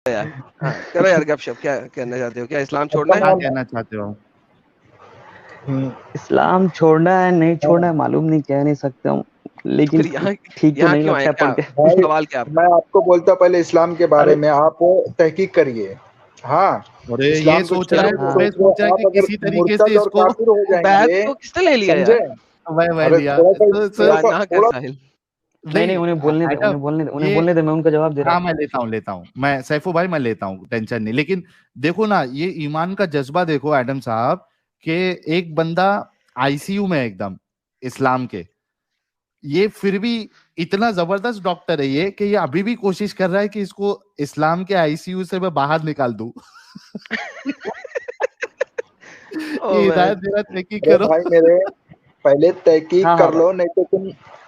یار ہاں کرو یار گپ شپ, کیا کہنا چاہتے ہو, کیا اسلام چھوڑنا ہے؟ کیا کہنا چاہتے ہو؟ اسلام چھوڑنا ہے نہیں چھوڑنا ہے معلوم نہیں, کہہ نہیں سکتا ہوں, لیکن پھر یہاں ٹھیک تو یہاں نہیں کیوں آئے, لگتا کیا پڑھ کے. بھائی سوال کیا آپ کا؟ میں آپ کو بولتا ہوں پہلے اسلام کے بارے میں آپ تحقیق کریے. ہاں اور یہ اسلام کو سوچ رہا ہے ہاں. وہ سوچ رہا ہے آپ کہ اگر کسی طریقے مرتد سے اس اور کو کافر ہو جائیں بیعت گے, تو کس نے لے لیا سمجھے؟ میں ارے لیا تھوڑا سا نہ کر ساحل. نہیں انہیں بولنے دے, ایڈم، انہیں بولنے دے, میں ان کا جواب دے رہا ہاں ہوں. میں لیتا ہوں میں سیفو بھائی میں لیتا ہوں, ٹینشن نہیں. لیکن دیکھو نا یہ ایمان کا جذبہ دیکھو ایڈم صاحب, کہ ایک بندہ آئی سی یو میں ایک دم اسلام کے, یہ پھر بھی اتنا زبردست ڈاکٹر ہے یہ کہ یہ ابھی بھی کوشش کر رہا ہے کہ اس کو اسلام کے آئی سی یو سے میں باہر نکال دوں. یہ ہدایت دے رہا تحقیق ارے کرو. بھائی میرے پہلے تحقیق ہاں کر لو, نہیں تو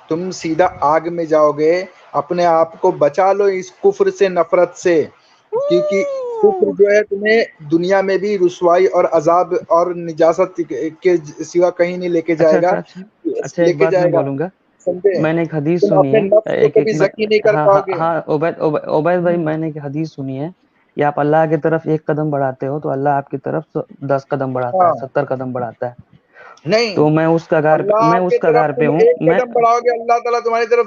تم سیدھا آگ میں جاؤ گے. اپنے آپ کو بچا لو اس کفر سے, نفرت سے, کیونکہ کفر جو ہے تمہیں دنیا میں بھی رسوائی اور عذاب اور نجاست کے سوا کہیں نہیں لے کے جائے گا. اچھا ایک بات میں بولوں گا, سمجھے؟ میں نے ایک حدیث تم سنی اپنے ہے, نفس کو کبھی ذکی نہیں کر پاؤ گے. ہاں عبید بھائی, میں نے ایک حدیث سنی ہے کہ آپ اللہ کی طرف ایک قدم بڑھاتے ہو تو اللہ آپ کی طرف 10 قدم بڑھاتا ہے, 70 قدم بڑھاتا ہے. نہیں, تو میں اس اللہ کی طرف کگار پہ تم ہوں. ایک قدم بڑھاؤ گے, اللہ تعالیٰ تمہاری طرف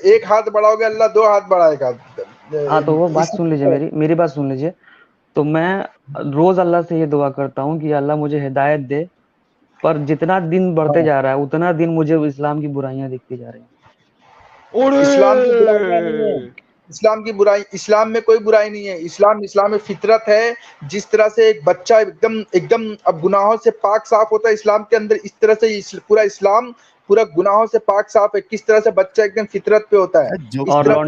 ایک ہاتھ بڑھاؤ گے, اللہ 2 ہاتھ بڑھائے گا. ہاں تو وہ بات سن لیجیے, میری بات سن لیجیے. تو میں روز اللہ سے یہ دعا کرتا ہوں کہ اللہ مجھے ہدایت دے, پر جتنا دن بڑھتے جا رہا ہے اتنا دن مجھے اسلام کی برائیاں دکھتی جا رہی ہیں. اسلام کی برائیاں نہیں ہے, اسلام میں کوئی برائی نہیں ہے. اسلام فطرت ہے. جس طرح سے ایک بچہ ایک دم اب گناہوں سے پاک صاف ہوتا ہے اسلام کے اندر, اس طرح سے پورا اسلام پورا گناہوں سے پاک صاف ہے. کس طرح سے بچہ ایک دم فطرت پہ ہوتا ہے, اس اور طرح سے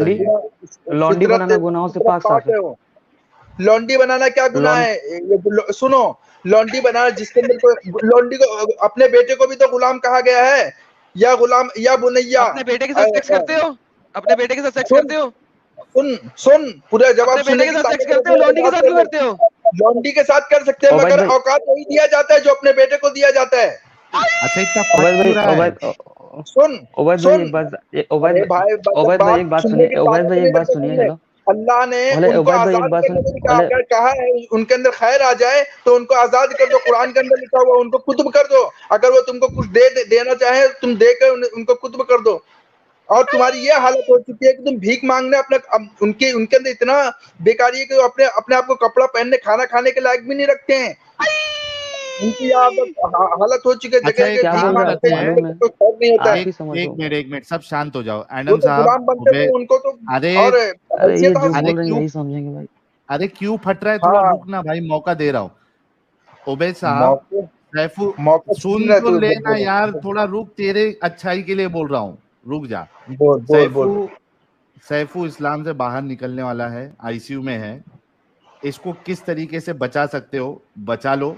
لونڈی بنانا گناہوں سے پاک صاف ہے. وہ لونڈی بنانا کیا گناہ ہے؟ سنو, لونڈی بنانا جس کے اندر لونڈی کو اپنے بیٹے کو بھی تو غلام کہا گیا ہے, یا غلام یا بنیا. اپنے بیٹے کے ساتھ سیکس کرتے ہو, اپنے بیٹے کے ساتھ سیکس کرتے ہو, سن پورا اپنے جواب بیٹے سننے کے کی ساتھ سیکس کرتے ہو, لونڈی کے ساتھ کیوں کرتے ہو؟ لونڈی کے ساتھ کر سکتے ہیں, مگر اوقات وہی دیا جاتا ہے جو اپنے بیٹے کو دیا جاتا ہے. اچھا اتنا پھٹ کیوں رہا ہے؟ سن عبید بھائی ایک بات سنیے, عبید بھائی ایک بات سنیے. چلو, اللہ نے ان کو آزاد کرنے کے لیے کہا ہے, ان کے اندر خیر آ جائے تو ان کو آزاد کر دو. قرآن کے اندر لکھا ہوا ان کو کتب کر دو. اگر وہ تم کو کچھ دینا چاہے تم دے کر ان کو کتب کر دو. اور تمہاری یہ حالت ہو چکی ہے کہ تم بھیک مانگنے ان کے اندر اتنا بیکاری ہے کہ وہ اپنے آپ کو کپڑا پہننے کھانا کھانے کے لائق بھی نہیں رکھتے ہیں. ان کی حالت ہو چکی ہے اچھا جگہ ایک جگہ بھیک کام مانگتے کرتے ہیں, ہیں, کوئی خیر نہیں ہوتا ہے. ایک منٹ سب شانت ہو جاؤ. وہ ایڈم تو صاحب, غلام بنتے تھے, ان کو تو اور حیثیت حاصل. ارے کیوں پھٹ رہا ہے, تھوڑا رکنا بھائی, موقع دے رہا ہوں. عبید صاحب, سیفو سن تو لینا یار, تھوڑا رک, تیرے اچھائی کے لیے بول رہا ہوں, رک جا. سیفو اسلام سے باہر نکلنے والا ہے, آئی سی یو میں ہے. اس کو کس طریقے سے بچا سکتے ہو, بچا لو.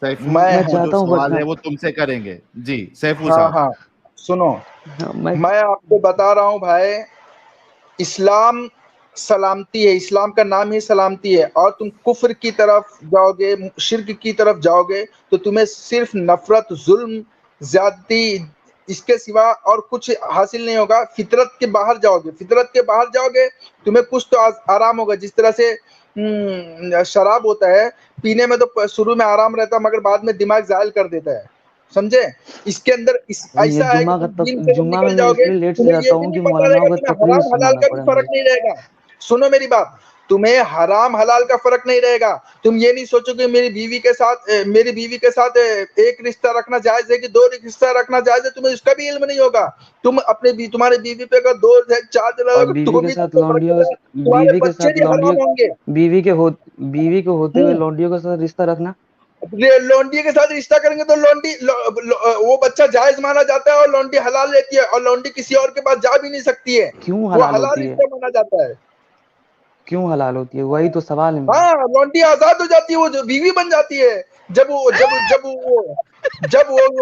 سیفو وہ جو سوال ہے وہ تم سے کریں گے. جی سیفو صاحب. ہاں سنو, میں آپ کو بتا رہا ہوں بھائی, اسلام سلامتی ہے, اسلام کا نام ہی سلامتی ہے. اور تم کفر کی طرف جاؤ گے, شرک کی طرف جاؤ گے تو تمہیں صرف نفرت, ظلم, زیادتی, اس کے سوا اور کچھ حاصل نہیں ہوگا. فطرت کے باہر جاؤ گے, فطرت کے باہر جاؤ گے تمہیں کچھ تو آرام ہوگا. جس طرح سے شراب ہوتا ہے, پینے میں تو شروع میں آرام رہتا ہے مگر بعد میں دماغ زائل کر دیتا ہے, سمجھے؟ اس کے اندر ایسا ہے کہ تم دین سے نکل جاؤ گے, تمہیں یہ بھی نہیں پتا رہے گا, تمہیں حرام حلال کا بھی فرق نہیں رہے گا. سنو میری بات, تمہیں حرام حلال کا فرق نہیں رہے گا. تم یہ نہیں سوچو کہ میری بیوی کے ساتھ ایک رشتہ رکھنا جائز ہے کہ 2 رشتہ رکھنا جائز ہے, تمہیں اس کا بھی علم نہیں ہوگا. تم تمہارے بیوی پہ اگر 2 4 اور لگا تو بھی تمہارے بچے بھی حرام ہوں گے. بیوی کے ہوتے ہوئے لونڈیوں کے ساتھ رشتہ رکھنا, لونڈی کے ساتھ رشتہ کریں گے تو لونڈی وہ بچہ جائز مانا جاتا ہے, اور لونڈی حلال لیتی ہے, اور لونڈی کسی اور کے پاس جا بھی نہیں سکتی ہے. کیوں وہ حلال حلال ہوتی ہے؟ رشتہ مانا جاتا ہے. کیوں حلال ہوتی ہے, وہی تو سوال ہے. ہاں, لونڈی آزاد ہو جاتی ہے, وہ جو بیوی بن جاتی ہے. جب وہ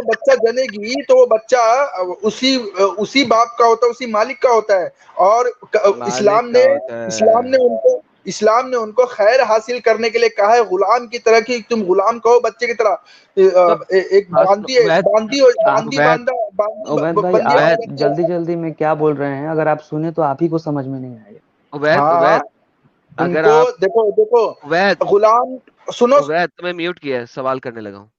بچہ جنے گی تو وہ بچہ اسی باپ کا ہوتا ہے, اسی مالک کا ہوتا ہے. اور اسلام نے ان کو خیر حاصل کرنے کے لیے کہا ہے غلام کی طرح, کہ تم غلام کہو بچے کی طرح. ایک جلدی میں کیا بول رہے ہیں, اگر آپ سنیں تو آپ ہی کو سمجھ میں نہیں آئے گا. عبید अगर उनको आप देखो वैद गुलाम, सुनो वैद तुम्हें म्यूट किया है, सवाल करने लगा हूँ।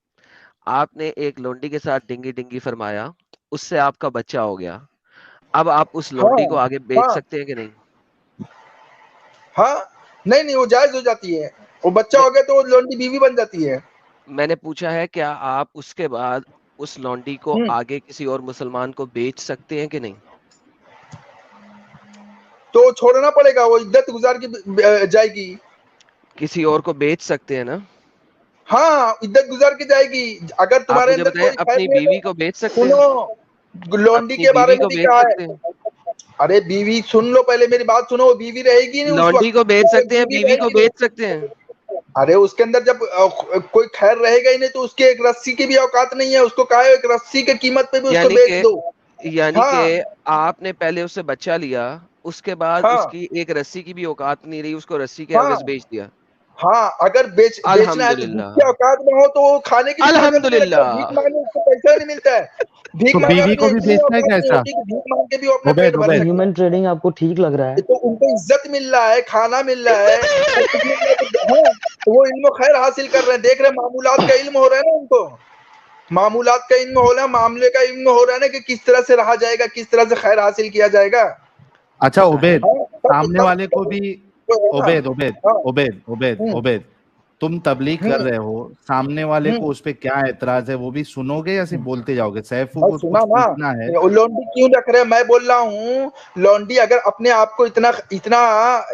आपने एक लोंडी के साथ डिंगी डिंगी फरमाया, उससे आपका बच्चा हो गया, अब आप उस लोंडी को आगे बेच हाँ सकते हैं कि नहीं? हाँ, नहीं वो जायज हो जाती है, वो बच्चा हो गया तो वो लोंडी बीवी बन जाती है। मैंने पूछा है क्या आप उसके बाद उस लौंडी को आगे किसी और मुसलमान को बेच सकते हैं कि नहीं? तो छोड़ना पड़ेगा, वो इद्दत गुजार की जाएगी। किसी और को बेच सकते हैं ना? हाँ, इद्दत गुजार की जाएगी। अगर आप तुम्हारे मुझे अंदर बताएं, कोई खैर अपनी नहीं है बीवी तो को बेच सकते हैं? सुनो, लोंडी अपनी के बारे बीवी में को भी बेच कहा सकते है। हैं? अरे बीवी सुन लो, पहले मेरी बात सुनो, वो बीवी रहेगी नहीं उस लौंडी वक्त, को बेच सकते हैं, बीवी को रहेगी नहीं। बेच सकते हैं? अरे उसके अंदर जब कोई खैर रहेगा ही नहीं तो उसके एक रस्सी की भी औकात नहीं है, उसको कहा है एक रस्सी के कीमत पे भी उसको बेच दो। यानी हाँ कि आपने पहले उससे बच्चा लिया, उसके बाद हाँ उसकी एक रस्सी की भी औकात नहीं रही, उसको रस्सी के हाँ एवज बेच दिया। हाँ, अगर बेचना है तो अल्हम्दुलिल्लाह, जिसकी औकात में हो तो वो खाने की भी ताकत नहीं रखता, भीख अल्हम्दुलिल्लाह। मांगने उसको पैसा नहीं मिलता है। भीख तो मांगे बीवी अपनी को भी इतनी बेचना है औकात नहीं कैसा? होती कि भीख मांग के भी वो अपना पेट उबैद भर तो उबैद सके। ह्यूमन ट्रेडिंग आपको ठीक लग रहा है? तो उनको इज्जत मिल रहा है, खाना मिल रहा है, सब कुछ मिल रहा है, तो हाँ, तो वो इल्म खैर हासिल कर रहे हैं। देख रहे हैं मामूलात का इल्म हो रहा है ना उनको, मामूलात का इल्म हो रहा है, मामले का इल्म हो रहा है ना कि किस तरह से रहा जाएगा, किस तरह से खैर हासिल किया जाएगा। अच्छा उबैद, हाँ, सामने वाले को भी उबैद उबैद हाँ, उबैद उबैद उबैद तुम तबलीग कर रहे हो, सामने वाले को उस पे क्या एतराज है वो भी सुनोगे या सिर्फ बोलते जाओगे? सैफू और को सुना कुछ ना, पूछना है? लॉन्डी क्यों रख रहे हैं? मैं बोल रहा हूँ लॉन्डी अगर अपने आप को इतना इतना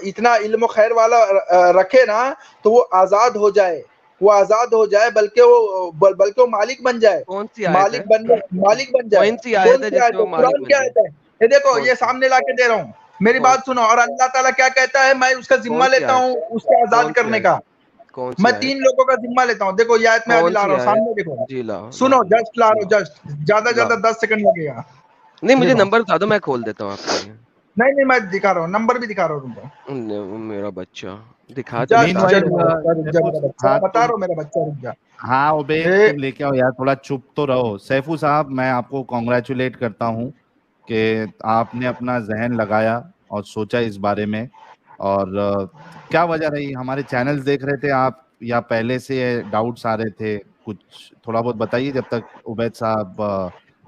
इतना इल्म खैर वाला रखे ना तो वो आजाद हो जाए, वो आजाद हो जाए, बल्कि वो मालिक बन जाए। कौन सी आयत है? मालिक बन जाए। कौन सी आयत कौन है सी जिसमें आयत वो है? मालिक कुरान बन की जाए? आयत है, ये देखो, कौन ये सी? सामने ला के दे रहा हूँ, मेरी कौन बात सुनो। और अल्लाह ताला क्या कहता है, मैं उसका जिम्मा कौन सी लेता आयत? हूँ उसको आजाद कौन सी करने आयत? का। कौन सी मैं आयत? 3 लोगों का जिम्मा लेता हूँ। देखो ये आयत मैं अभी कौन ला सी रहा हूँ, आयत? सामने देखो, जी लाओ सुनो, लाओ जस्ट ला रहा हूँ, लाओ जस्ट ज्यादा लाओ। 10 सेकंड लगेगा। नहीं, मुझे देखो, नंबर बता दो, मैं खोल देता हूँ आपके लिए। नहीं मैं दिखा रहा हूँ, नंबर भी दिखा रहा हूँ तुमको। मेरा बच्चा दिखा तो जस्ट बता मीनवाइल दो। रुक जा मेरा बच्चा, हाँ बता रहा हूँ, मेरा बच्चा, रुक जा। हाँ उबैद ए, तुम लेके आओ यार, थोड़ा चुप तो रहो। सैफू साहब मैं आपको कॉन्ग्रेचुलेट करता हूँ कि आपने अपना जहन लगाया और सोचा इस बारे में। और क्या वजह रही? हमारे चैनल्स देख रहे थे आप या पहले से डाउट्स आ रहे थे? कुछ थोड़ा बहुत बताइए जब तक उबैद साहब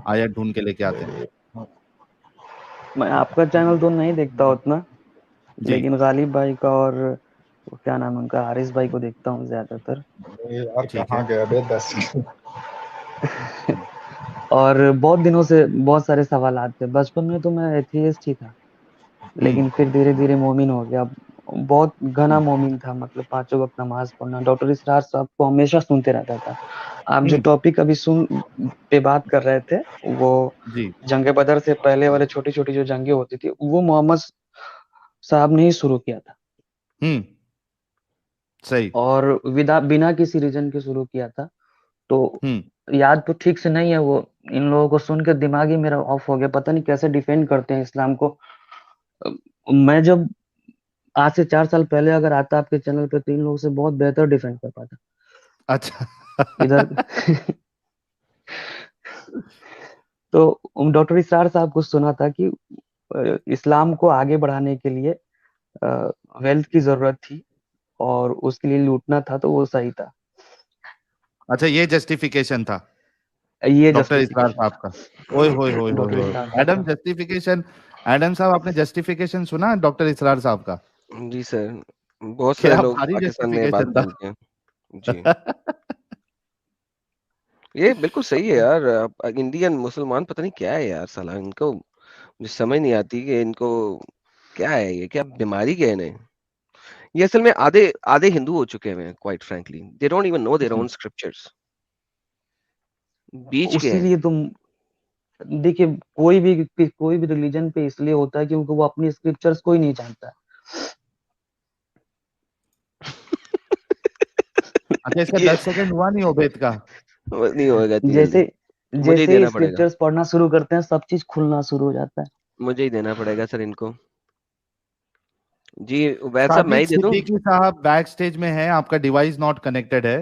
आयत ढूंढ के लेके आते हैं। मैं आपका चैनल तो नहीं देखता उतना, जी लेकिन गालिब भाई का और वो क्या नाम है उनका, हारिस भाई को देखता हूँ ज्यादातर। यार ठीक कहाँ है। गया बे 10 और बहुत दिनों से बहुत सारे सवाल थे। बचपन में तो मैं एथियस्ट ही था, लेकिन फिर धीरे धीरे मोमिन हो गया। बहुत घना मोमिन था, मतलब 5 वक्त नमाज पढ़ना। डॉक्टर इसरार साहब को हमेशा सुनते रहता था। आप जो टॉपिक अभी पे बात कर रहे थे, वो जी जंग बदर से पहले वाले छोटी छोटी जो जंगे होती थी, वो मोहम्मद साहब ने ही शुरू किया था। सही। और बिना किसी रीजन के शुरू किया था। तो याद तो ठीक से नहीं है वो, इन लोगों को सुन के दिमाग ही मेरा ऑफ हो गया। पता नहीं कैसे डिफेंड करते हैं इस्लाम को। मैं जब आज से 4 साल पहले अगर आता आपके चैनल पे तो इन लोगों से बहुत बेहतर डिफेंड कर पाता अच्छा इधर। तो डॉक्टर इसरार साहब को सुना था कि इस्लाम को आगे बढ़ाने के लिए वेल्थ की जरूरत थी और उसके लिए लूटना था, तो वो सही था। अच्छा ये जस्टिफिकेशन था ये डॉक्टर इसरार जस्टिफिकेशन साहब था का? ओए होए होए डॉक्टर होए इसरार साहब एडम का। जस्टिफिकेशन। एडम साहब आपने जस्टिफिकेशन सुना डॉक्टर इसरार साहब का? जी सर, बहुत सारे क्या लोग भारी पाकिस्तान में ये बात जस्टिफिकेशन था। बोलते हैं। जी, ये बिल्कुल सही है यार। इंडियन मुसलमान पता नहीं क्या है यार, साला इनको मुझे समझ नहीं आती कि इनको क्या है, ये क्या बीमारी क्या है इन्हें। ये असल में आधे आधे हिंदू हो चुके हैं, quite frankly they don't even know their own scriptures. बीच के हैं। उसीलिए तुम देखिए, कोई भी रिलीजन पे इसलिए होता है क्योंकि वो अपनी स्क्रिप्चर्स को ही नहीं जानता। अच्छा इसका ये 10 सेकंड हुआ नहीं उबैद का? नहीं होगा इतनी जैसे जल्दी, मुझे ही जैसे ही देना पड़ेगा। स्क्रिप्चर्स पढ़ना शुरू करते हैं, सब चीज खुलना शुरू हो जाता है। मुझे ही देना पड़ेगा सर इनको। जी उबैद साहब, मैं साजिद ही दे दूं? सिद्दीकी साहब बैक स्टेज में हैं, आपका डिवाइस नॉट कनेक्टेड है।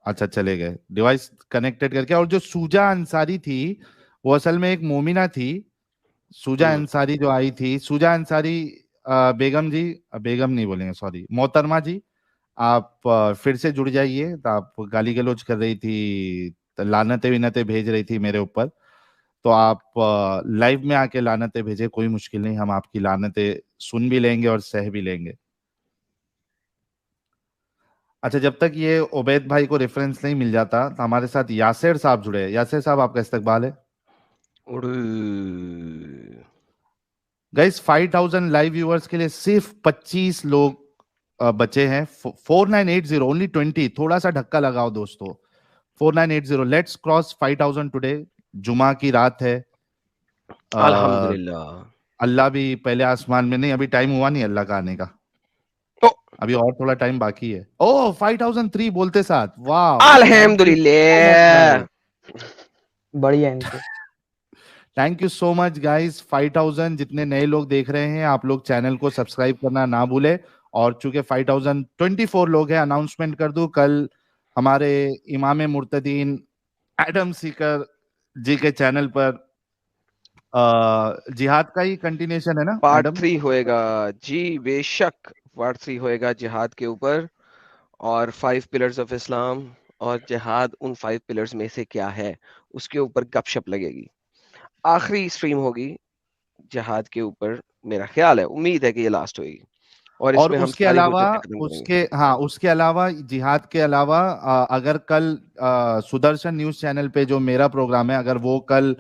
अच्छा चले गए डिवाइस कनेक्टेड करके। और जो सूजा अंसारी थी वो असल में एक मोमिना थी। सूजा अंसारी जो आई थी, सूजा अंसारी बेगम जी, बेगम नहीं बोलेंगे, सॉरी, मोहतरमा जी, आप फिर से जुड़ जाइए। तो आप गाली गलौज कर रही थी, तो लानतें विनतें भेज रही थी मेरे ऊपर, तो आप लाइव में आके लानतें भेजे, कोई मुश्किल नहीं, हम आपकी लानतें सुन भी लेंगे और सह भी लेंगे। अच्छा, जब तक ये उबैद भाई को रेफरेंस नहीं मिल जाता, तो हमारे साथ यासिर साहब जुड़े हैं। यासिर साहब, आपका इस्तकबाल है। गाइस, 5000 लाइव व्यूअर्स के लिए सिर्फ 25 लोग बचे हैं। 4980, ओनली 20, थोड़ा सा धक्का लगाओ दोस्तों। 4980, लेट्स क्रॉस 5000 टुडे। जुमा की रात है, अल्हम्दुलिल्लाह। अल्लाह भी पहले आसमान में नहीं, अभी टाइम हुआ नहीं अल्लाह का आने का, अभी और थोड़ा टाइम बाकी है। ओह, 5003 बोलते साथ, वाह, अल्हम्दुलिल्लाह, बढ़िया इनको। Thank you so much guys. 5000 जितने नए लोग देख रहे हैं, आप लोग चैनल को सब्सक्राइब करना ना भूले। और चूंकि 5024 लोग हैं, अनाउंसमेंट कर दूं, कल हमारे इमाम मुर्तदीन एडम सीकर जी के चैनल पर जिहाद का ही कंटिन्यूएशन है ना पार्ट एडम? 3 होएगा जी, बेशक पार्ट 3 होएगा जिहाद के ऊपर, और 5 पिलर्स ऑफ इस्लाम, और जिहाद उन 5 पिलर्स में से क्या है उसके ऊपर गपशप लगेगी। आखिरी स्ट्रीम होगी जिहाद के ऊपर, मेरा ख्याल है, उम्मीद है कि ये लास्ट होगी, और और इसमें हम उसके सारी अलावा, हुज्जतें खत्म करेंगे। उसके अलावा, जिहाद के अलावा, अगर कल सुदर्शन न्यूज चैनल पे जो मेरा प्रोग्राम है, अगर वो कल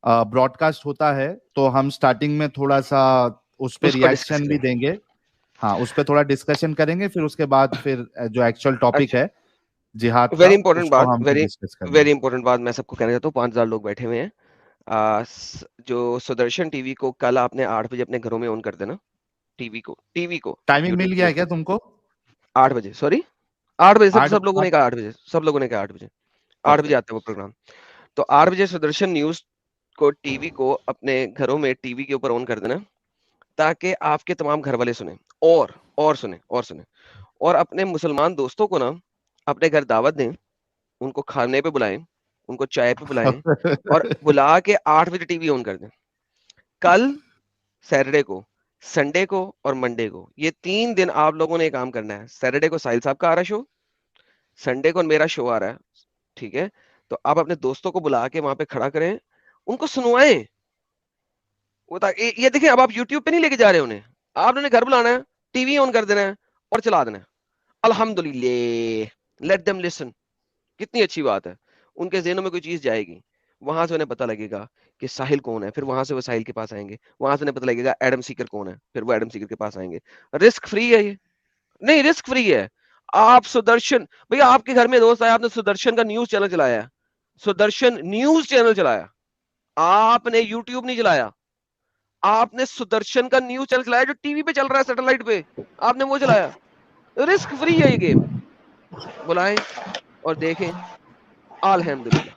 ब्रॉडकास्ट होता है, तो हम स्टार्टिंग में थोड़ा सा उस पे उस पर डिस्कस रिएक्शन भी करेंगे। देंगे। हाँ, उस पे थोड़ा डिस्कशन करेंगे, फिर उसके बाद फिर जो एक्चुअल टॉपिक अच्छा, है जिहाद का, वेरी इंपॉर्टेंट उसको बात, हम फिर डिस्कस करेंगे। वेरी इंपॉर्टेंट बात मैं सबको कहना चाहता हूँ। 5000 लोग बैठे हुए हैं। जो सुदर्शन टीवी को कल आपने 8 बजे अपने घरों में ऑन कर देना, टीवी को टाइमिंग मिल यूट्यूब गया के है क्या ऊपर। तुमको? 8 बजे, सॉरी 8 बजे, आठ सब लोगों ने आठ कहा 8 बजे, सब लोगों ने कहा 8 बजे, 8 बजे परफेक्ट। आता है वो प्रोग्राम। तो 8 बजे सुदर्शन न्यूज को, टीवी को अपने घरों में टीवी के ऊपर ऑन कर देना, ताकि आपके तमाम घर वाले सुने, और और अपने मुसलमान दोस्तों को ना अपने घर दावत दें, उनको खाने पे बुलाएं, उनको चाय पे बुलाएं, और बुला के 8 बजे टीवी ऑन कर दें। कल सैटरडे को, संडे को और मंडे को, ये 3 दिन आप लोगों ने काम करना है। सैटरडे को साहिल साहब का आ रहा शो, संडे को मेरा शो आ रहा है, ठीक है? तो आप अपने दोस्तों को बुला के वहां पे खड़ा करें, उनको सुनवाएं। ये देखिए, अब आप यूट्यूब पे नहीं लेके जा रहे उन्हें, आपने घर बुलाना है, टीवी ऑन कर देना है और चला देना है। अल्हम्दुलिल्लाह, लेट देम लिसन। कितनी अच्छी बात है, उनके ज़हनों में कोई चीज जाएगी, वहां से उन्हें पता लगेगा कि साहिल कौन है, फिर वहां से वो साहिल के पास आएंगे, वहां से उन्हें पता लगेगा एडम सीकर कौन है, फिर वो एडम सीकर के पास आएंगे। रिस्क फ्री है ये, नहीं रिस्क फ्री है। आप सुदर्शन, भैया आपके घर में दोस्त आया, आपने सुदर्शन का न्यूज चैनल चलाया है, सुदर्शन न्यूज चैनल चलाया, आपने यूट्यूब नहीं चलाया, आपने सुदर्शन का न्यूज चैनल चलाया जो टीवी पे चल रहा है, सैटेलाइट पे, आपने वो चलाया। रिस्क फ्री है ये गेम, बुलाएं और देखें। अल्हम्दुलिल्लाह।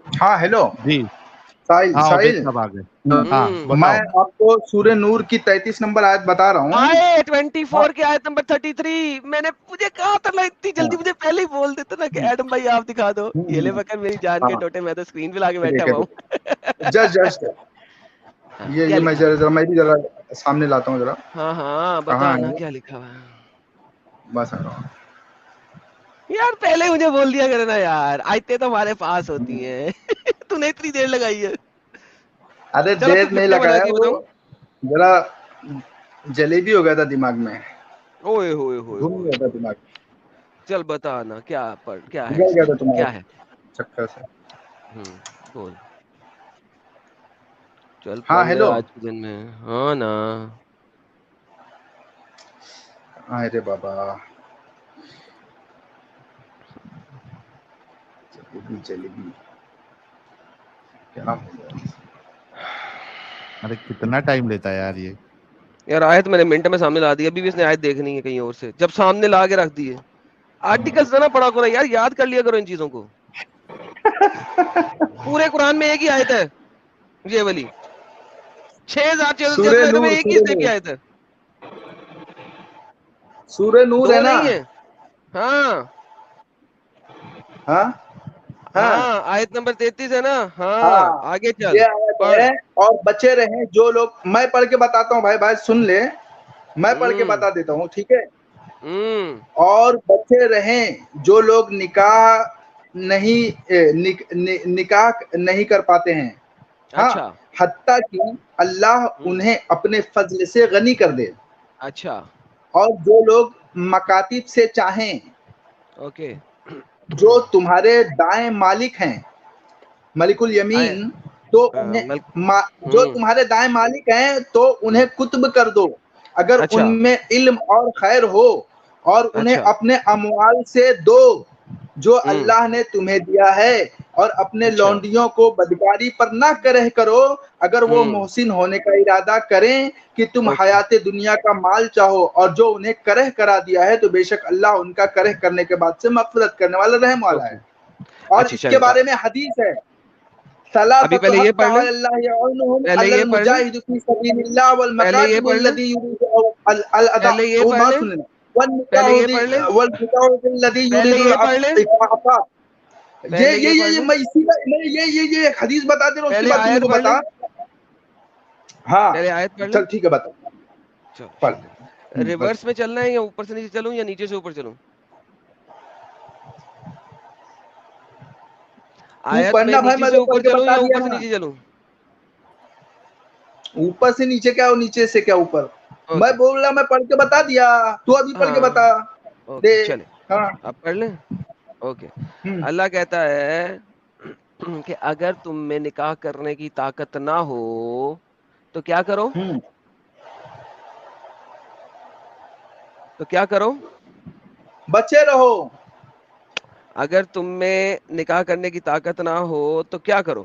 हाँ हेलो जी, साहिल, हाँ, उबैद साहिल साहब आ गए। हाँ, मैं बताओ। आपको सूर्य नूर की 33 नंबर आयत बता रहा हूँ। आए 24 की आयत नंबर 33, मैंने मुझे कहा था ना, इतनी जल्दी मुझे पहले ही बोल देते ना कि एडम भाई आप दिखा दो। ये ले बकर मेरी जान के टोटे, मैं तो स्क्रीन पे लाके बैठा हुआ हूँ। जस्ट हाँ, ये क्या मैं लिखा? जरा मैं भी जरा सामने लाता हूँ जरा। हाँ कहाँ बता है ना ये? क्या लिखा हुआ है। बस आ रहा हूँ। यार पहले मुझे बोल दिया करे ना यार, आयतें तो हमारे पास होती हैं। तूने इतनी देर लगाई है। अरे चलो देर कुछ नहीं लिखने वाला लगाया, जी, वो बताओ। जरा जलेबी हो गया था दिमाग में, ओए होए होए घूम होए, गया था दिमाग, चल बता ना क्या क्या है बिगड़ गया इसमें, था तुम्हारे क्या है? चक्कर से। बोल, चल हाँ पढ़ ले हेलो। आज के दिन में, हाँ ना। अरे बाबा, जलेबी जलेबी क्या हो गया? अरे कितना टाइम लेता है यार ये। यार आयत मैंने मिनट में सामने ला दी, अभी भी इसने आयत देखनी है कहीं और से, जब सामने ला के रख दी है। आर्टिकल्स ना पढ़ा करो यार, याद कर लिया करो इन चीजों को। पूरे कुरान में एक ही आयत है ये वाली, 6446 आयत में एक ही स्टेप की आयत है। सूर्य नूर है दो ना? नहीं है। हाँ हाँ हाँ हाँ, आयत नंबर 33 है ना। हाँ हाँ, आगे ये चल। आयत ہے اور بچے رہیں جو لوگ, میں پڑھ کے بتاتا ہوں بھائی سن لے, میں پڑھ کے بتا دیتا ہوں, ٹھیک ہے. اور بچے رہیں جو لوگ نکاح نہیں کر پاتے ہیں, ہاں, حتیٰ کہ اللہ انہیں اپنے فضل سے غنی کر دے. اچھا. اور جو لوگ مکاتب سے چاہیں, اوکے, جو تمہارے دائیں مالک ہیں, ملک الیمین, تو انہیں جو تمہارے دائیں مالک ہیں تو انہیں کتب کر دو اگر ان میں علم اور خیر ہو, اور انہیں اپنے اموال سے دو جو اللہ نے تمہیں دیا ہے, اور اپنے لونڈیوں کو بدکاری پر نہ کرہ کرو اگر وہ محسن ہونے کا ارادہ کریں کہ تم حیات دنیا کا مال چاہو, اور جو انہیں کرہ کرا دیا ہے تو بے شک اللہ ان کا کرہ کرنے کے بعد سے مغفرت کرنے والا رحم والا ہے. اور اس کے بارے میں حدیث ہے, ابھی پہلے یہ پڑھ لیں, پہلے یہ پڑھ لیں, پہلے یہ پڑھ لیں, پہلے یہ پڑھ لیں, پہلے یہ پڑھ لیں, پہلے یہ پڑھ لیں, یہ حدیث بتا دے رہا ہوں, اس کے بعد تم کو بتا. ہاں پہلے آیت پڑھ لیں, چل ٹھیک ہے بتا. ریورس میں چلنا ہے یا اوپر سے نیچے چلوں یا نیچے سے اوپر چلوں؟ آیت میں نیچے سے اوپر چلوں یا اوپر سے نیچے چلوں؟ اوپر سے نیچے کیا اور نیچے سے کیا اوپر؟ میں بول رہا میں پڑھ کے بتا دیا, تو ابھی پڑھ کے بتا دے. چلے اب پڑھ لیں. اوکے, اللہ کہتا ہے کہ اگر تم میں نکاح کرنے کی طاقت نہ ہو تو کیا کرو؟ تو کیا کرو؟ بچے رہو. اگر تم میں نکاح کرنے کی طاقت نہ ہو تو کیا کرو؟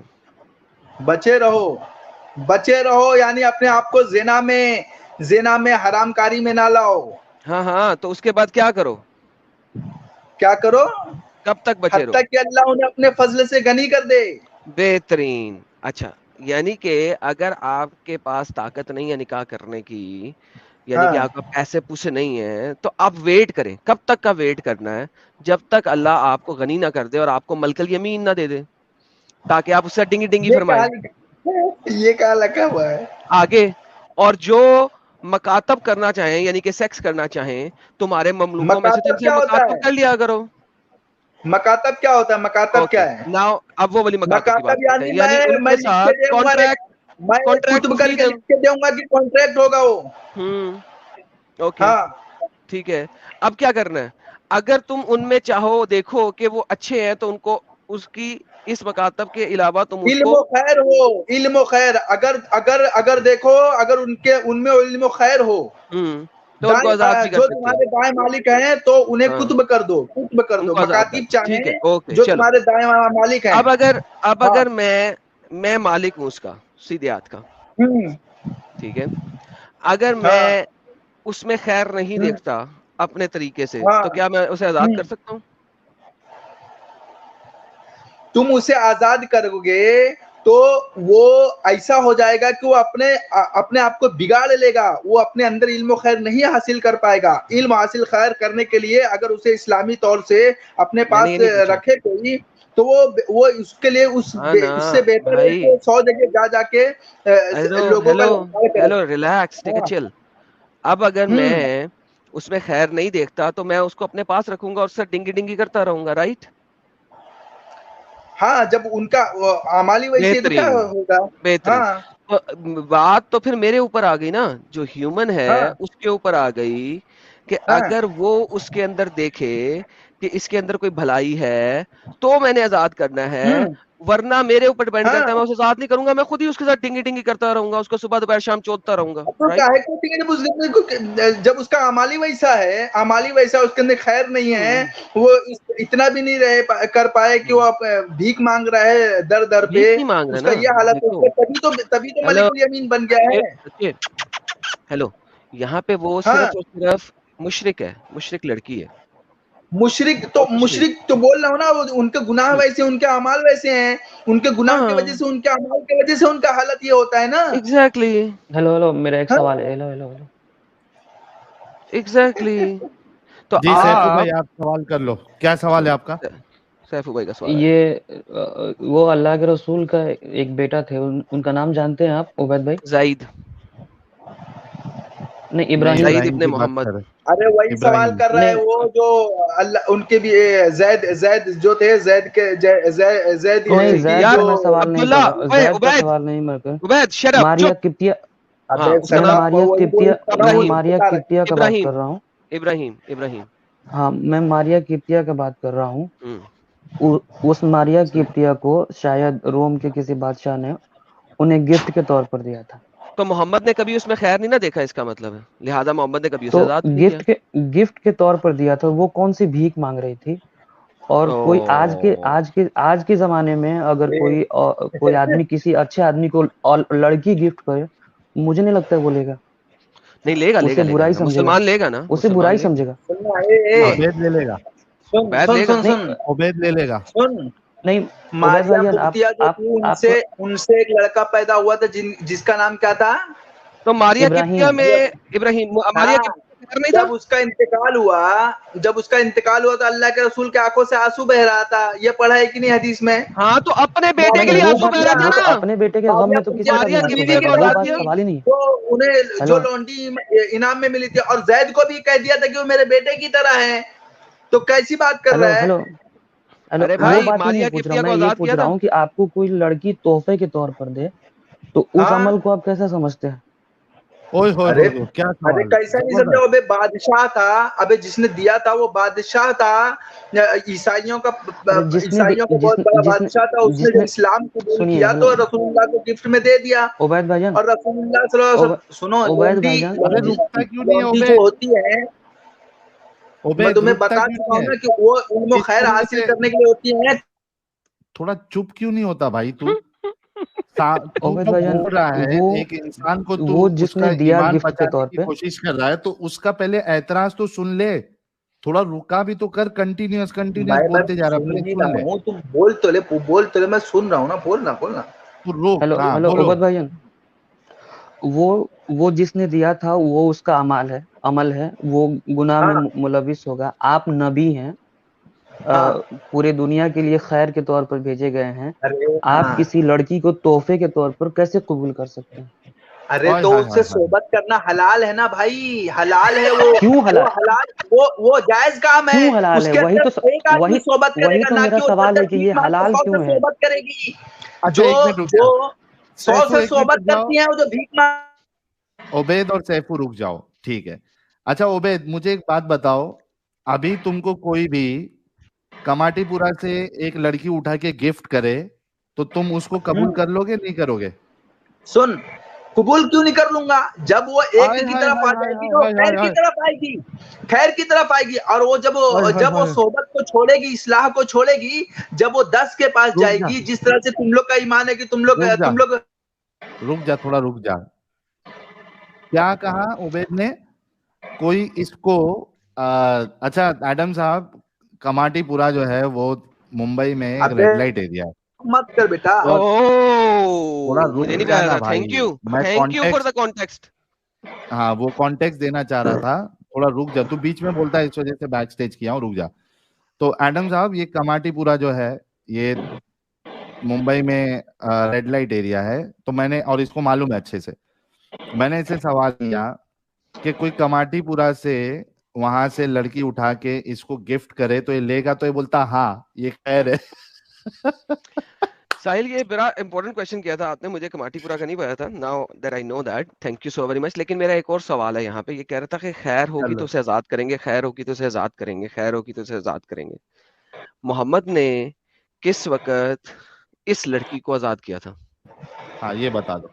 بچے رہو. بچے رہو یعنی اپنے آپ کو زنا میں حرام کاری میں نہ لاؤ. ہاں, تو اس کے بعد کیا کرو؟ کیا کرو؟ کب تک بچے رہو؟ حتیٰ کہ اللہ انہیں اپنے فضل سے غنی کر دے. بہترین. اچھا, یعنی کہ اگر آپ کے پاس طاقت نہیں ہے نکاح کرنے کی, یعنی کہ آپ کا پیسے پوسے نہیں ہیں, تو آپ ویٹ کریں. کب تک کا ویٹ کرنا ہے؟ جب تک اللہ آپ کو غنی نہ کر دے اور آپ کو ملک الیمین نہ دے دے, تاکہ آپ اس سے ڈنگی فرمائیں. یہ کہاں لکھا ہوا ہے آگے, اور جو مکاتب کرنا چاہیں یعنی کہ سیکس کرنا چاہیں تمہارے مملوکوں میں سے, تم سے مکاتب کر لیا کرو. مکاتب کیا ہوتا ہے؟ مکاتب کیا ہے؟ ناؤ اب وہ والی مکاتب کی بات کرتے ہیں, یعنی ان میں کے ساتھ کانٹریکٹ کر کے لکھ کے دوں گا کہ کانٹریکٹ ہوگا وہ. اوکے, ٹھیک ہے. اب کیا کرنا ہے؟ اگر تم ان میں چاہو دیکھو کہ وہ اچھے ہیں تو ان کو اس کی اس مکاتب کے علاوہ تم اس علم کو و خیر ہو, علم و خیر, اگر دیکھو اگر ان میں علم و خیر ہو تو ان کو آزاد بھی کر جو سکتے ہو. تمہارے دائیں مالک ہیں تو انہیں کتب کر دو. مکاتب چاہیں ٹھیک ہے, اوکے, جو چلو. تمہارے دائیں مالک ہیں. اب اگر میں مالک ہوں اس کا, سیدھے ہاتھ کا, ٹھیک ہے, اگر میں اس میں خیر نہیں دیکھتا اپنے طریقے سے, تو کیا میں اسے آزاد کر سکتا ہوں؟ تم اسے آزاد کرو گے تو وہ ایسا ہو جائے گا کہ وہ اپنے آپ کو بگاڑ لے گا. وہ اپنے اندر علم و خیر نہیں حاصل کر پائے گا. علم حاصل خیر کرنے کے لیے اگر اسے اسلامی طور سے اپنے پاس رکھے کوئی, تو وہ اس کے لیے اس سے بہتر ہے کہ 100 جگہ جا کے لوگوں کا ہیلو ریلیکس, ٹیک اے چل. اب اگر میں اس میں خیر نہیں دیکھتا تو میں اس کو اپنے پاس رکھوں گا اور اس سے ڈنگی کرتا رہوں گا, رائٹ؟ ہاں, جب ان کا اعمالی ویسے کیا ہوگا. بہترین. بات تو پھر میرے اوپر آ گئی نا, جو ہیومن ہے اس کے اوپر آ گئی کہ اگر وہ اس کے اندر دیکھے کہ اس کے اندر کوئی بھلائی ہے تو میں نے آزاد کرنا ہے, ورنہ میرے اوپر ڈیپینڈ کرتا ہے. میں اسے آزاد نہیں کروں گا, میں خود ہی اس کے ساتھ ڈنگی کرتا رہوں گا, اس کو صبح دوپہر شام چوتتا رہوں گا. جب اس کا اعمالی ویسا ہے, اس کے اندر خیر نہیں ہے, وہ اتنا بھی نہیں کر پائے کہ وہ بھیک مانگ رہا ہے در پہ, اس کا یہ حالت ہے, تبھی تو ملک الیمین بن گیا ہے. ہیلو, یہاں پہ وہ صرف اور صرف مشرک ہے, مشرک لڑکی ہے. مشرک تو بول رہا ہوں نا, ان کے گناہ ویسے, ان کے اعمال ویسے ہیں, ان کے گناہ کی وجہ سے, ان کے اعمال کی وجہ سے ان کا حالت یہ ہوتا ہے نا. ایگزیکٹلی. ہیلو, میرا ایک سوال ہے. ہیلو. ایگزیکٹلی. تو جی سیفو بھائی آپ سوال کر لو, کیا سوال ہے آپ کا؟ सैफू भाई का सवाल है। ये वो अल्लाह के रसूल का एक बेटा थे, उनका नाम जानते हैं आप उबैद भाई? जाइद, नहीं, इब्राहिम। जाइद इब्राहिम इब्ने की बात मोहम्मद। कर, अरे वही सवाल इब्राहिम कर रहा है नहीं, वो जो अल्लाह उनके भी जैद जैद जो थे, जैद के जैद नहीं, जैद यार का मैं सवाल नहीं अब्दुल्ला, कर रहा, ओए जैद का उबैद, सवाल नहीं मैं कर। उबैद शट अप, मारिया चुप। किप्तिया, हाँ उसका मैं नाम मारिया किप्तिया, मैं इब्राहिम, मारिया किप्तिया का बात कर रहा हूँ। इब्राहिम। हाँ, मैं मारिया किप्तिया का बात कर रहा हूँ। हम्म। उस मारिया किप्तिया को शायद रोम के किसी बादशाह ने उन्हें गिफ्ट के तौर पर दिया था। तो मोहम्मद ने कभी उसमें खैर नहीं ना देखा, इसका मतलब है, लिहाजा मोहम्मद ने कभी उसे तो आजाद नहीं किया। गिफ्ट के तौर पर दिया था। वो कौन सी भीख मांग रही थी? और कोई आज के जमाने में अगर कोई आदमी किसी अच्छे आदमी को लड़की गिफ्ट करे, मुझे नहीं लगता वो लेगा। नहीं लेगा, उसे बुराई समझेगा, मुसलमान लेगा ना, उसे बुराई समझेगा। उबैद ले लेगा, सुन उबैद सुन लेगा। सुन सुन उबैद ले लेगा। सुन नहीं उबैद मारिया भाई, कुप्तिया जो थी, उनसे एक लड़का पैदा हुआ था जिसका नाम क्या था? तो मारिया किप्तिया इब्राहिम। में इब्राहिम, मारिया हाँ, किप्तिया का नहीं जब था? उसका इंतकाल हुआ तो अल्लाह के रसूल के आंखों से आंसू बह रहा था। ये पढ़ा है कि नहीं हदीस में? हाँ, तो अपने बेटे के नहीं, लिए वो आंसू बात बह नहीं, रहा था वो तो ना। अपने बेटे के गम मारिया में तो किसी कुप्तिया का मारिया नहीं आंसू किप्तिया बहेगा, को वो औलाद बात थी, सवाल ही नहीं है। तो उन्हें जो लौंडी इनाम में मिली थी, और जैद को भी कह दिया था कि वो मेरे बेटे की तरह है, तो कैसी बात कर हेलो रहा है? हेलो हेलो, अरे वो भाई बात ही मारिया नहीं पूछ रहा हूँ, किप्तिया को मैं ये आजाद पूछ किया रहा था। हूँ कि आपको कोई लड़की तोहफे के तौर पर दे, तो उस हाँ, अमल को आप कैसे समझते हैं? ओए होए अरे होए, क्या अरे सवाल, कैसा नहीं समझा? जबरदस्त। अबे बादशाह था, अबे जिसने दिया था वो बादशाह था, ईसाइयों का अरे ईसाइयों का बहुत बड़ा बादशाह था। उसने जब जिसने इस्लाम कबूल सुनिए, किया हेलो तो रसूलुल्लाह को गिफ्ट में दे दिया। उबैद भाईजान, और रसूलुल्लाह सल्लल्लाहु अलैहि वसल्लम, सुनो, उबैद भाईजान, अरे रुकता क्यों नहीं है लौंडी जो उबैद? होती है, मैं उबैद तुम्हें रुकता बता क्यों चुका नहीं हूँ है? ना कि वो इल्म इस खैर तरह हासिल से करने के लिए होती है। थोड़ा चुप क्यों नहीं होता भाई तू? तू उबैद जो भाईजान, बोल रहा है, वो एक इंसान को तू वो उसका जिसने दिया ईमान गिफ्ट के बचाने तौर की पे, कोशिश कर रहा है, तो उसका पहले एतराज तो सुन ले। थोड़ा रुका भी तो कर, कंटिन्यूअस मैं बोलते जा रहा, सुन पहले ही सुन रहा ले। हूँ, तुम बोल तो ले, मैं सुन रहा हूँ ना, बोलना। तू रुक, हेलो हाँ हेलो बोलो। उबैद भाईजान, वो जिसने दिया था वो उसका अमल है, वो गुनाह में हाँ मुलविस होगा। आप नबी हैं, हाँ, पूरे दुनिया के लिए खैर के तौर पर भेजे गए हैं। अरे आप हाँ, किसी लड़की को तोहफे के तौर पर कैसे कबूल कर सकते हैं? अरे हाय तो हाय उससे हाय हाय। सोबत करना हलाल है ना भाई, हलाल है वो। क्यों वो हलाल? हलाल, वो जायज काम है। क्यों हलाल है? उसके अंदर एक आदमी सोबत वही करेगा, तो ना मेरा कि वो सवाल 10 है कि भीख ये मांग के हलाल 100 से क्यों है? सोबत करेगी। अच्छा, एक मिनट रुक जो जा। 100 सैफू, से एक मिनट रुक सोबत जाओ। करती है, वो जो भीख मांग। उबैद और सैफू रुक जाओ, ठीक है। अच्छा उबैद, मुझे एक बात बताओ, अभी तुमको कोई भी कमाटीपुरा से एक लड़की उठा के गिफ्ट करे, तो तुम उसको कबूल कर लोगे, नहीं करोगे? सुन, कबूल क्यों नहीं कर लूंगा? जब वो एक हाय की हाय तरफ हाय आ हाय जाएगी तो हाय हाय खैर की हाय तरफ आएगी, खैर की तरफ आएगी। और वो जब हाय हाय जब वो हाय। सोबत को छोड़ेगी, इस्लाह को छोड़ेगी, जब वो 10 के पास रुक जा, जाएगी, जिस तरह से तुम लोग का ईमान है कि तुम लोग रुक जा, तुम लोग रुक जा, थोड़ा रुक जा। क्या कहा उबैद ने? कोई इसको अच्छा एडम साहब, कमाटीपुरा जो है वो मुंबई में एक अबे रेड लाइट एरिया है। मत कर बेटा। और थोड़ा ओह, रुक मुझे नहीं पता जाना था। भाई, मैं thank you for context, the context. हाँ वो कॉन्टेक्स्ट देना चाह रहा था। थोड़ा रुक जा, तू बीच में बोलता है, इस वजह से बैक स्टेज किया हूँ, रुक जा। तो एडम साहब, ये कमाटीपुरा जो है, ये मुंबई में रेड लाइट एरिया है। तो मैंने, और इसको मालूम है अच्छे से, मैंने इसे सवाल किया कि कोई कमाटीपुरा से वहां से लड़की उठा के इसको गिफ्ट करे तो ये लेगा? तो ये बोलता हाँ, ये खैर है। साहिल, ये बड़ा इंपॉर्टेंट क्वेश्चन किया था आपने, मुझे कमाटीपुरा का नहीं पता था। Now that I know that, thank you so very much. लेकिन मेरा एक और सवाल है यहाँ पे, ये कह रहा था कि खैर होगी तो चलो, उसे आजाद करेंगे, खैर होगी तो उसे आजाद करेंगे, खैर होगी तो उसे आजाद करेंगे। मोहम्मद ने किस वक्त इस लड़की को आजाद किया था? हाँ ये बता दो।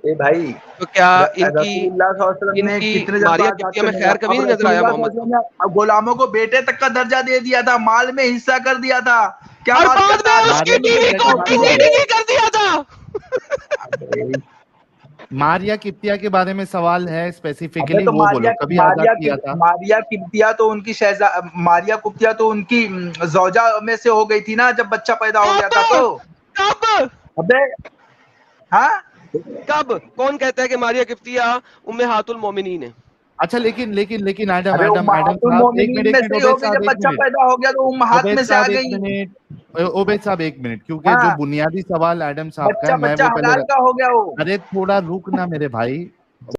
ए भाई, तो क्या इनकी रसूलुल्लाह सल्लल्लाहु अलैहि वसल्लम ने इनकी कितने जज्बा मारिया आजाद किप्तिया में करने खैर का? कभी अब नहीं नजर आया रसूलुल्लाह मोहम्मद सल्लल्लाहु को? अलैहि वसल्लम ने गुलामों को बेटे तक का दर्जा दे दिया था, माल में हिस्सा कर दिया था। क्या और बात बाद करता में है? उसकी मारिया बीवी किप्तिया को के बारे किसी में, ने ये कर दिया था। मारिया किप्तिया के बारे में सवाल है, अबे स्पेसिफिकली तो वो बोलो, कभी आजाद किया था? मारिया किप्तिया तो उनकी मारिया कुप्तिया तो उनकी जौजा में से हो गई थी ना, जब बच्चा पैदा हो गया था तो। कब कब अबे हाँ, कब? कौन कहता है कि मारिया किप्तिया उम्मे हातुल मोमिनीन है? अच्छा लेकिन एडम अरे एडम एडम साहब एक मिनट में से ही हो गई, जब बच्चा पैदा हो गया तो उम्महात में से आ गई। ओबेद साहब एक मिनट, क्योंकि हाँ। जो बुनियादी सवाल एडम साहब का है, मैं बच्चा वो पहले हलाल का हो गया वो। अरे थोड़ा रुक ना मेरे भाई,